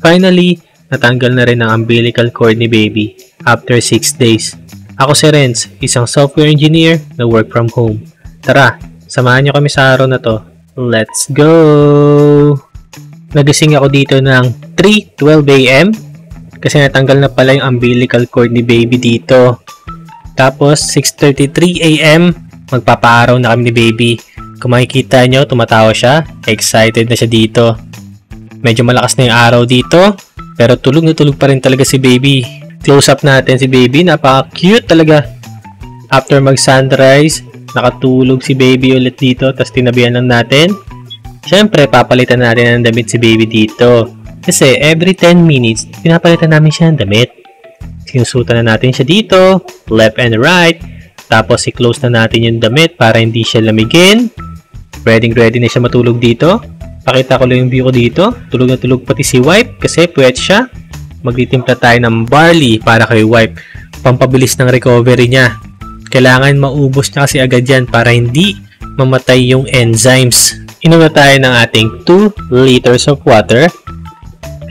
Finally, natanggal na rin ang umbilical cord ni baby after 6 days. Ako si Renz, isang software engineer na work from home. Tara, samahan niyo kami sa araw na to. Let's go! Nagising ako dito ng 3:12 AM kasi natanggal na pala yung umbilical cord ni baby dito. Tapos 6:33 AM, magpapaaraw na kami ni baby. Kung makikita nyo, tumatawa siya. Excited na siya dito. Medyo malakas na yung araw dito, pero tulog na tulog pa rin talaga si baby. Close up natin si baby, napaka-cute talaga. After mag-sunrise, nakatulog si baby ulit dito, tapos tinabihan lang natin. Siyempre, papalitan natin ng damit si baby dito. Kasi every 10 minutes, pinapalitan namin siya ng damit. Sinusutan na natin siya dito, left and right. Tapos i-close na natin yung damit para hindi siya lamigin. Ready na siya matulog dito. Pakita ko lang yung view ko dito. Tulog na tulog pati si wife kasi puwet siya. Magtitimpla tayo ng barley para kay wife. Pampabilis ng recovery niya. Kailangan maubos niya kasi agad yan para hindi mamatay yung enzymes. Inom na tayo ng ating 2 liters of water.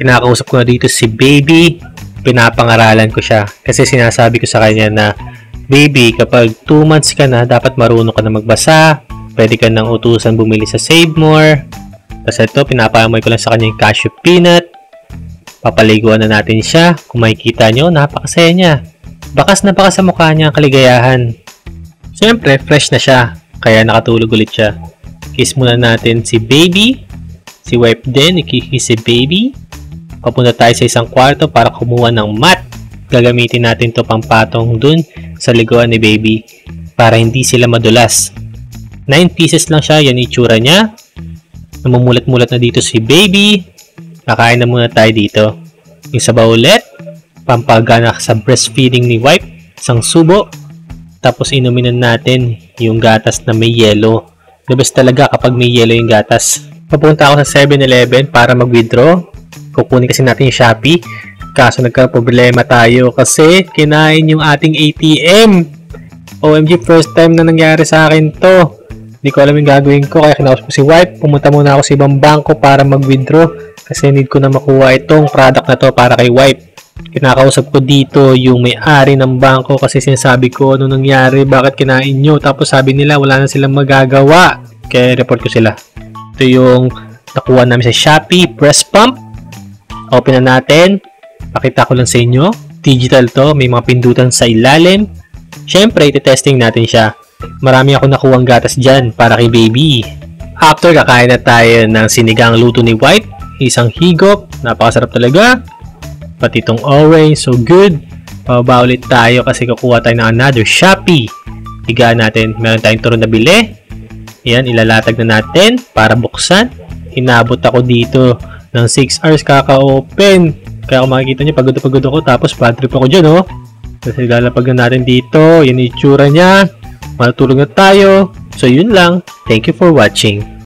Kinakausap ko na dito si baby. Pinapangaralan ko siya. Kasi sinasabi ko sa kanya na, baby, kapag 2 months ka na, dapat marunong ka na magbasa. Pwede ka nang utusan bumili sa Save More. Tapos ito, pinapaamoy ko lang sa kanya yung cashew peanut. Papaliguan na natin siya. Kung makikita nyo, napakasaya niya. Bakas na bakas sa mukha niya ang kaligayahan. Siyempre, fresh na siya. Kaya nakatulog ulit siya. Kiss muna natin si baby. Si wife din, ikikis si baby. Papunta tayo sa isang kwarto para kumuha ng mat. Gagamitin natin to pampatong dun sa liguan ni baby. Para hindi sila madulas. 9 pieces lang siya, yan itsura niya. Namumulat-mulat na dito si baby. Kakain na muna tayo dito. Yung sabaw ulit. Pampagana sa breastfeeding ni wife. Isang subo. Tapos inumin na natin yung gatas na may yelo. The best talaga kapag may yelo yung gatas. Papunta ako sa 7-Eleven para mag-withdraw. Kukunin kasi natin yung Shopee. Kaso nagka-problema tayo kasi kinain yung ating ATM. OMG, first time na nangyari sa akin to. Hindi ko alam yung gagawin ko kaya kinausap ko si wife. Pumunta muna ako sa ibang bangko para mag-withdraw kasi need ko na makuha itong product na to para kay wife. Kinakausap ko dito yung may-ari ng bangko kasi sinasabi ko ano nangyari, bakit kinain nyo. Tapos sabi nila wala na silang magagawa. Kaya report ko sila. Ito yung nakuha namin sa Shopee press pump. Open na natin. Pakita ko lang sa inyo. Digital to. May mga pindutan sa ilalim. Siyempre, iti-testing natin siya. Marami ako nakuhang gatas dyan para kay baby. After, kakain na tayo ng sinigang luto ni wife. Isang higop. Napakasarap talaga. Pati itong orange. So good. Pababa ulit tayo kasi kukuha tayo ng another Shopee. Higaan natin. Meron tayong turon na bili. Yan, ilalatag na natin para buksan. Inabot ako dito ng 6 hours kaka-open. Kaya kung makikita nyo, pagod ako. Tapos bad trip ako dyan, oh. Kasi lalapag na natin dito. Yan yung itsura niya. Matulog na tayo. So, yun lang. Thank you for watching.